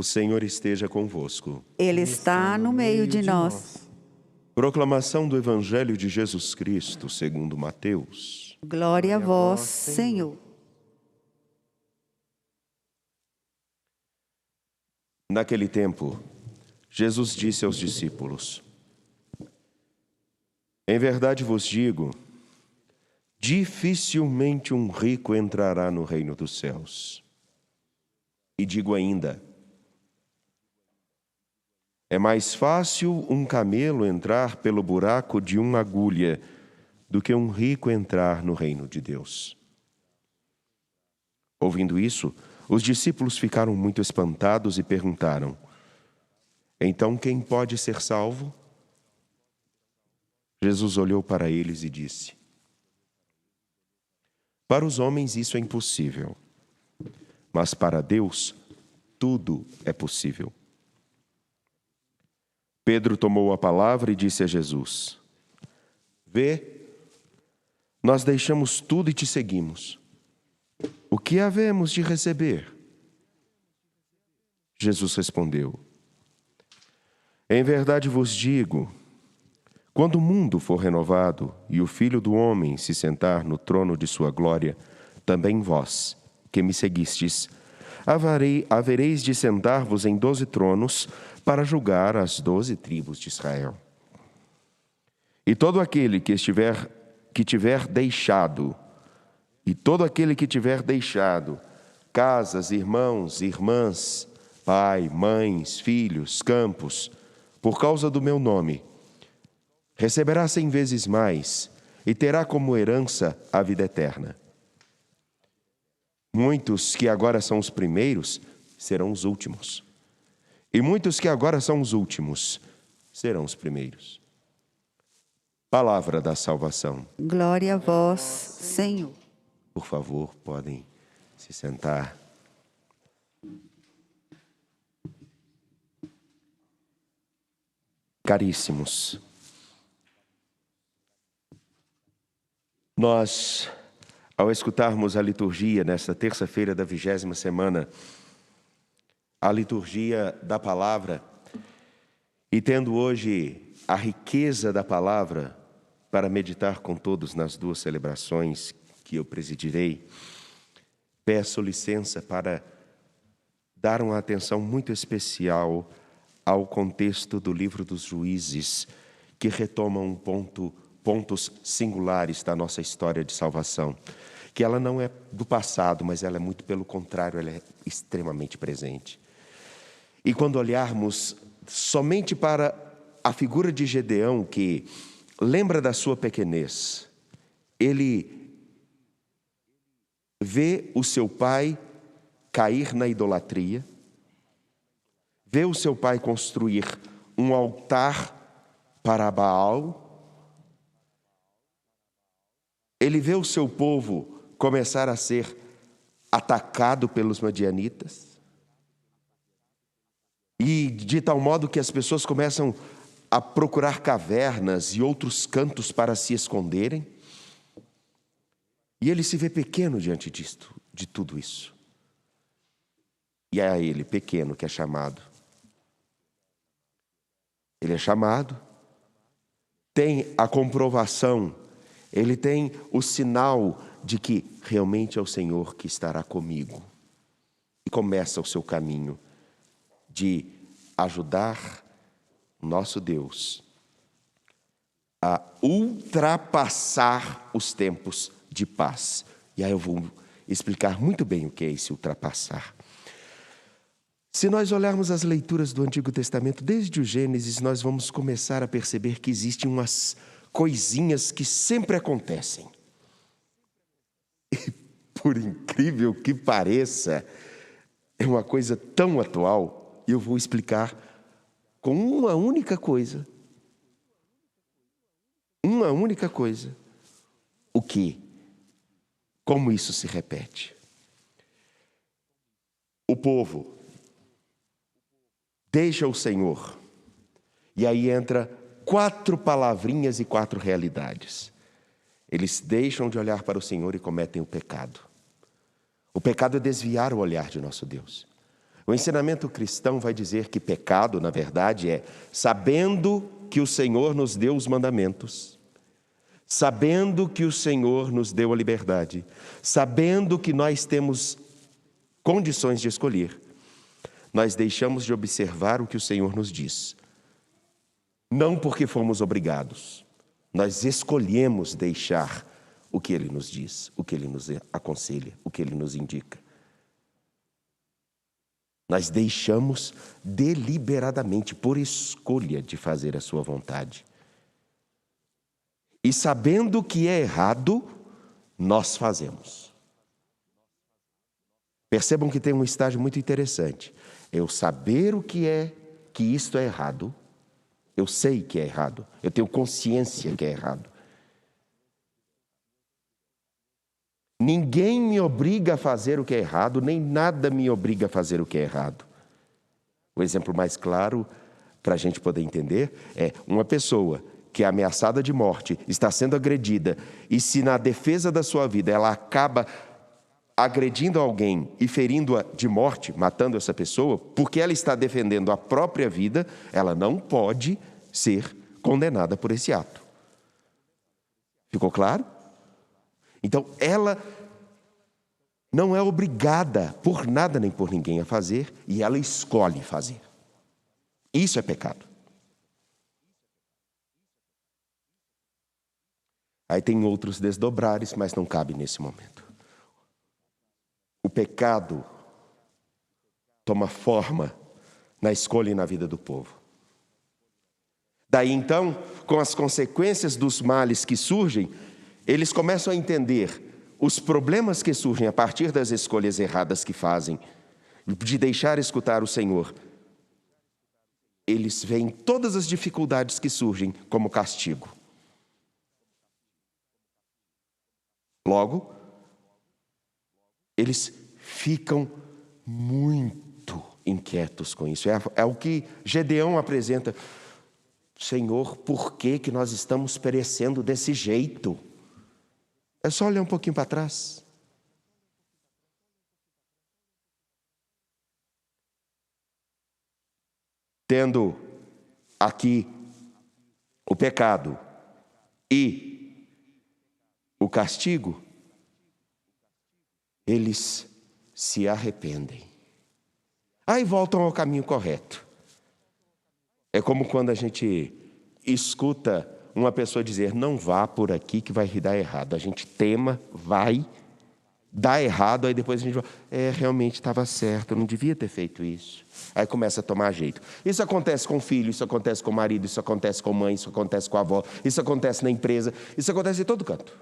O Senhor esteja convosco. Ele está no meio de nós. Proclamação do Evangelho de Jesus Cristo, segundo Mateus. Glória a vós, Senhor. Naquele tempo, Jesus disse aos discípulos: Em verdade vos digo, dificilmente um rico entrará no reino dos céus. E digo ainda, é mais fácil um camelo entrar pelo buraco de uma agulha do que um rico entrar no reino de Deus. Ouvindo isso, os discípulos ficaram muito espantados e perguntaram: Então quem pode ser salvo? Jesus olhou para eles e disse: Para os homens isso é impossível, mas para Deus tudo é possível. Pedro tomou a palavra e disse a Jesus: Vê, nós deixamos tudo e te seguimos. O que havemos de receber? Jesus respondeu: Em verdade vos digo, quando o mundo for renovado e o Filho do Homem se sentar no trono de sua glória, também vós, que me seguistes, havereis de sentar-vos em 12 tronos para julgar as 12 tribos de Israel. E todo aquele que tiver deixado casas, irmãos, irmãs, pai, mães, filhos, campos, por causa do meu nome, receberá 100 vezes mais e terá como herança a vida eterna. Muitos que agora são os primeiros serão os últimos, e muitos que agora são os últimos serão os primeiros. Palavra da salvação. Glória a vós, Senhor. Por favor, podem se sentar. Caríssimos, nós, ao escutarmos a liturgia nesta terça-feira da 20ª semana, a liturgia da palavra, e tendo hoje a riqueza da palavra para meditar com todos nas 2 celebrações que eu presidirei, peço licença para dar uma atenção muito especial ao contexto do livro dos Juízes, que retoma pontos singulares da nossa história de salvação, que ela não é do passado, mas ela é muito pelo contrário, ela é extremamente presente. E quando olharmos somente para a figura de Gedeão, que lembra da sua pequenez, ele vê o seu pai cair na idolatria, vê o seu pai construir um altar para Baal, ele vê o seu povo começar a ser atacado pelos madianitas, e de tal modo que as pessoas começam a procurar cavernas e outros cantos para se esconderem, e ele se vê pequeno diante de tudo isso. E é a ele, pequeno, que é chamado. Ele é chamado, tem a comprovação, ele tem o sinal de que realmente é o Senhor que estará comigo. E começa o seu caminho de ajudar o nosso Deus a ultrapassar os tempos de paz. E aí eu vou explicar muito bem o que é esse ultrapassar. Se nós olharmos as leituras do Antigo Testamento, desde o Gênesis, nós vamos começar a perceber que existem umas coisinhas que sempre acontecem. E, por incrível que pareça, é uma coisa tão atual, e eu vou explicar com uma única coisa. Uma única coisa. O quê? Como isso se repete? O povo deixa o Senhor. E aí entra 4 palavrinhas e 4 realidades. Eles deixam de olhar para o Senhor e cometem o pecado. O pecado é desviar o olhar de nosso Deus. O ensinamento cristão vai dizer que pecado, na verdade, é sabendo que o Senhor nos deu os mandamentos, sabendo que o Senhor nos deu a liberdade, sabendo que nós temos condições de escolher, nós deixamos de observar o que o Senhor nos diz. Não porque fomos obrigados, nós escolhemos deixar o que Ele nos diz, o que Ele nos aconselha, o que Ele nos indica. Nós deixamos deliberadamente, por escolha, de fazer a sua vontade. E sabendo que é errado, nós fazemos. Percebam que tem um estágio muito interessante. Eu saber o que é, que isto é errado. Eu sei que é errado. Eu tenho consciência que é errado. Ninguém me obriga a fazer o que é errado, nem nada me obriga a fazer o que é errado. O exemplo mais claro para a gente poder entender é uma pessoa que é ameaçada de morte, está sendo agredida, e se na defesa da sua vida ela acaba agredindo alguém e ferindo-a de morte, matando essa pessoa, porque ela está defendendo a própria vida, ela não pode ser condenada por esse ato. Ficou claro? Então, ela não é obrigada por nada nem por ninguém a fazer, e ela escolhe fazer. Isso é pecado. Aí tem outros desdobrares, mas não cabe nesse momento. O pecado toma forma na escolha e na vida do povo. Daí então, com as consequências dos males que surgem, eles começam a entender os problemas que surgem a partir das escolhas erradas que fazem, de deixar escutar o Senhor. Eles veem todas as dificuldades que surgem como castigo. Logo, eles ficam muito inquietos com isso. É o que Gedeão apresenta. Senhor, por que nós estamos perecendo desse jeito? É só olhar um pouquinho para trás. Tendo aqui o pecado e o castigo, eles se arrependem. Aí voltam ao caminho correto. É como quando a gente escuta uma pessoa dizer, não vá por aqui que vai dar errado. A gente tema, vai, dá errado, aí depois a gente fala, realmente estava certo, eu não devia ter feito isso. Aí começa a tomar jeito. Isso acontece com o filho, isso acontece com o marido, isso acontece com a mãe, isso acontece com a avó, isso acontece na empresa, isso acontece em todo canto.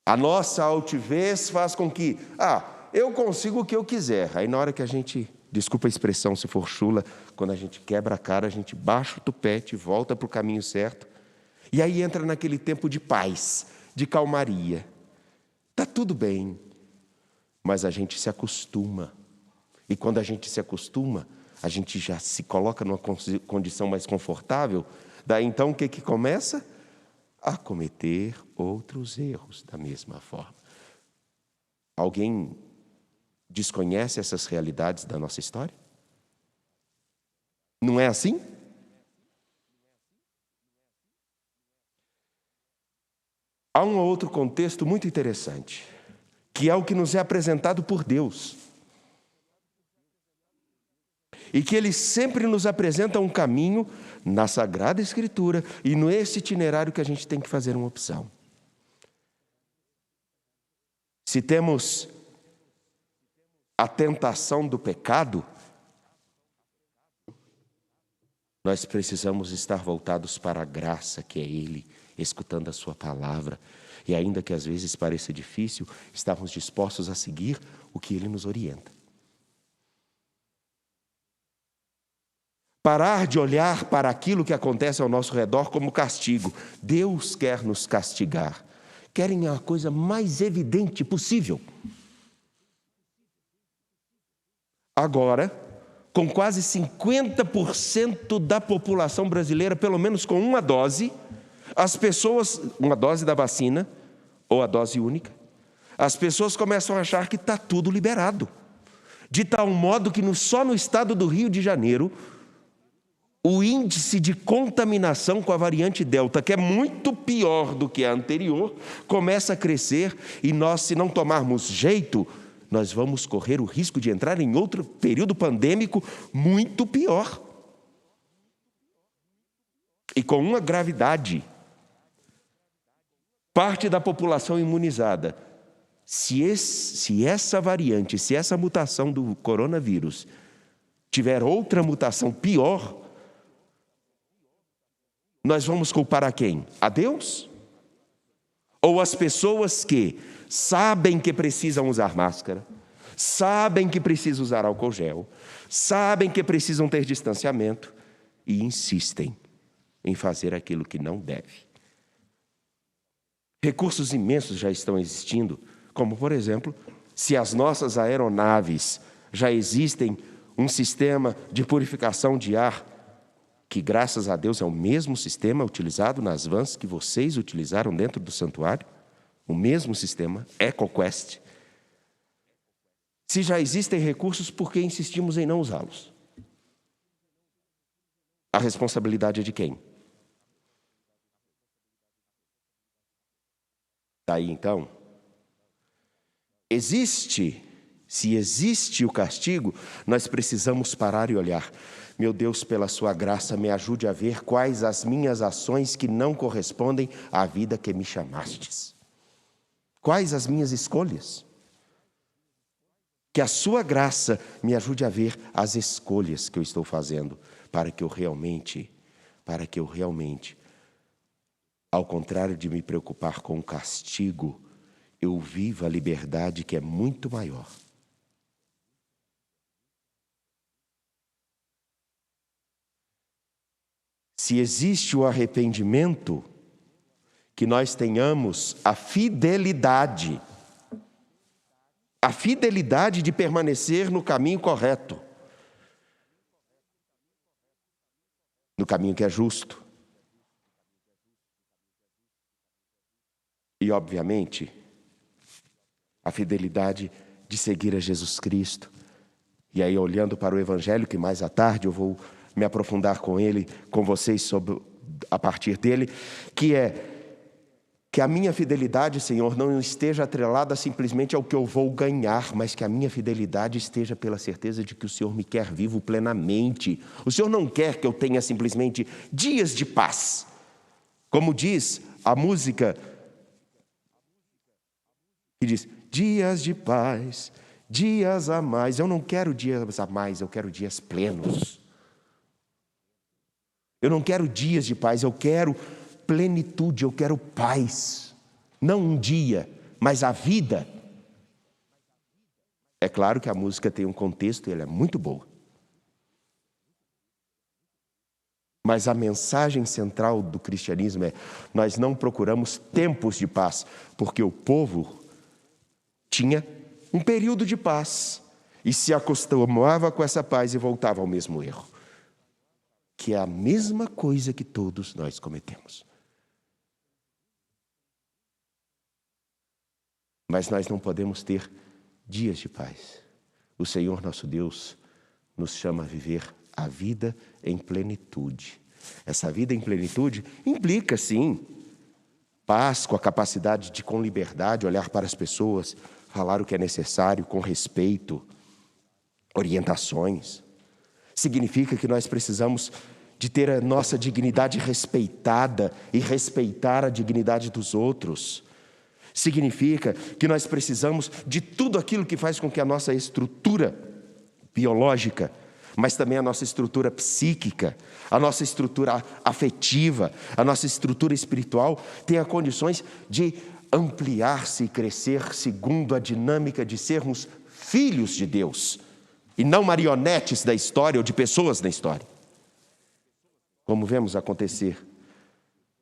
A nossa altivez faz com que, eu consigo o que eu quiser. Aí na hora que a gente, desculpa a expressão se for chula, quando a gente quebra a cara, a gente baixa o tupete, volta para o caminho certo. E aí entra naquele tempo de paz, de calmaria. Está tudo bem, mas a gente se acostuma. E quando a gente se acostuma, a gente já se coloca numa condição mais confortável. Daí então o que começa? A cometer outros erros da mesma forma. Alguém desconhece essas realidades da nossa história? Não é assim? Há um outro contexto muito interessante, que é o que nos é apresentado por Deus. E que Ele sempre nos apresenta um caminho na Sagrada Escritura e nesse itinerário que a gente tem que fazer uma opção. Se temos a tentação do pecado, nós precisamos estar voltados para a graça que é Ele, escutando a sua palavra. E ainda que às vezes pareça difícil, estarmos dispostos a seguir o que Ele nos orienta. Parar de olhar para aquilo que acontece ao nosso redor como castigo. Deus quer nos castigar. Querem a coisa mais evidente possível. Agora, com quase 50% da população brasileira, pelo menos com uma dose, as pessoas, uma dose da vacina, ou a dose única, as pessoas começam a achar que está tudo liberado. de tal modo que só no estado do Rio de Janeiro, o índice de contaminação com a variante Delta, que é muito pior do que a anterior, começa a crescer e nós, se não tomarmos jeito, nós vamos correr o risco de entrar em outro período pandêmico muito pior. E com uma gravidade. Parte da população imunizada. Se essa variante, se essa mutação do coronavírus tiver outra mutação pior, nós vamos culpar a quem? A Deus? Ou as pessoas que sabem que precisam usar máscara, sabem que precisam usar álcool gel, sabem que precisam ter distanciamento e insistem em fazer aquilo que não deve. Recursos imensos já estão existindo, como, por exemplo, se as nossas aeronaves já existem um sistema de purificação de ar, que graças a Deus é o mesmo sistema utilizado nas vans que vocês utilizaram dentro do santuário, o mesmo sistema, EcoQuest. Se já existem recursos, por que insistimos em não usá-los? A responsabilidade é de quem? Daí então, se existe o castigo, nós precisamos parar e olhar. Meu Deus, pela sua graça, me ajude a ver quais as minhas ações que não correspondem à vida que me chamastes. Quais as minhas escolhas? Que a sua graça me ajude a ver as escolhas que eu estou fazendo, para que eu realmente, ao contrário de me preocupar com o castigo, eu viva a liberdade que é muito maior. Se existe o arrependimento, que nós tenhamos a fidelidade de permanecer no caminho correto, no caminho que é justo. E, obviamente, a fidelidade de seguir a Jesus Cristo. E aí, olhando para o Evangelho, que mais à tarde eu vou me aprofundar com vocês a partir dele, que é que a minha fidelidade, Senhor, não esteja atrelada simplesmente ao que eu vou ganhar, mas que a minha fidelidade esteja pela certeza de que o Senhor me quer vivo plenamente. O Senhor não quer que eu tenha simplesmente dias de paz. Como diz a música, que diz, dias de paz, dias a mais. Eu não quero dias a mais, eu quero dias plenos. Eu não quero dias de paz, eu quero plenitude, eu quero paz. Não um dia, mas a vida. É claro que a música tem um contexto e ela é muito boa. Mas a mensagem central do cristianismo é: nós não procuramos tempos de paz, porque o povo tinha um período de paz e se acostumava com essa paz e voltava ao mesmo erro, que é a mesma coisa que todos nós cometemos. Mas nós não podemos ter dias de paz. O Senhor nosso Deus nos chama a viver a vida em plenitude. Essa vida em plenitude implica, sim, paz, com a capacidade de, com liberdade, olhar para as pessoas, falar o que é necessário, com respeito, orientações. Significa que nós precisamos de ter a nossa dignidade respeitada e respeitar a dignidade dos outros. Significa que nós precisamos de tudo aquilo que faz com que a nossa estrutura biológica, mas também a nossa estrutura psíquica, a nossa estrutura afetiva, a nossa estrutura espiritual tenha condições de ampliar-se e crescer segundo a dinâmica de sermos filhos de Deus e não marionetes da história ou de pessoas da história. Como vemos acontecer.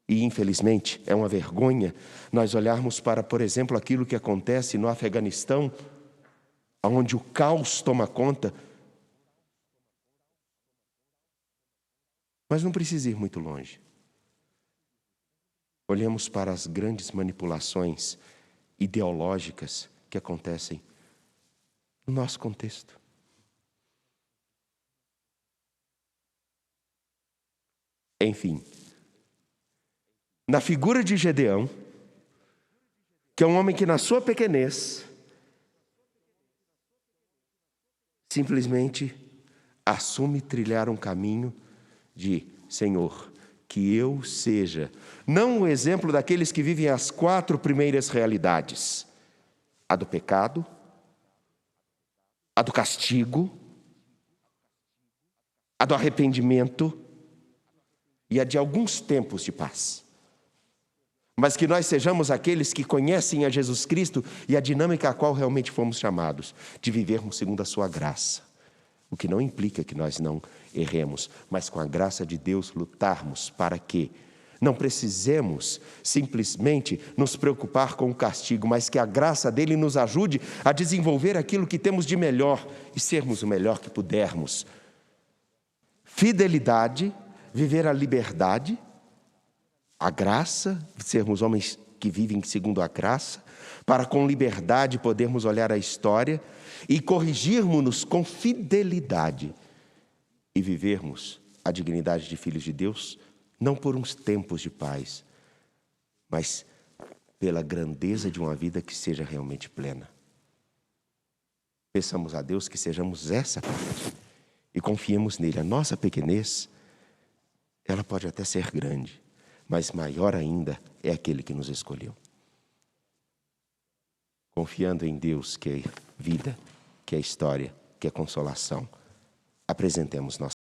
E, infelizmente, é uma vergonha nós olharmos para, por exemplo, aquilo que acontece no Afeganistão, onde o caos toma conta. Mas não precisa ir muito longe. Olhemos para as grandes manipulações ideológicas que acontecem no nosso contexto. Enfim, na figura de Gedeão, que é um homem que na sua pequenez simplesmente assume trilhar um caminho de: Senhor, que eu seja não o exemplo daqueles que vivem as 4 primeiras realidades: a do pecado, a do castigo, a do arrependimento e a de alguns tempos de paz. Mas que nós sejamos aqueles que conhecem a Jesus Cristo e a dinâmica a qual realmente fomos chamados, de vivermos segundo a sua graça. O que não implica que nós não erremos, mas com a graça de Deus lutarmos para que não precisemos simplesmente nos preocupar com o castigo, mas que a graça dele nos ajude a desenvolver aquilo que temos de melhor e sermos o melhor que pudermos. Fidelidade, viver a liberdade, a graça, sermos homens que vivem segundo a graça, para com liberdade podermos olhar a história e corrigirmos-nos com fidelidade e vivermos a dignidade de filhos de Deus, não por uns tempos de paz, mas pela grandeza de uma vida que seja realmente plena. Peçamos a Deus que sejamos essa parte e confiemos nele. A nossa pequenez, ela pode até ser grande, mas maior ainda é aquele que nos escolheu. Confiando em Deus, que é vida, que é história, que é consolação, apresentemos nossa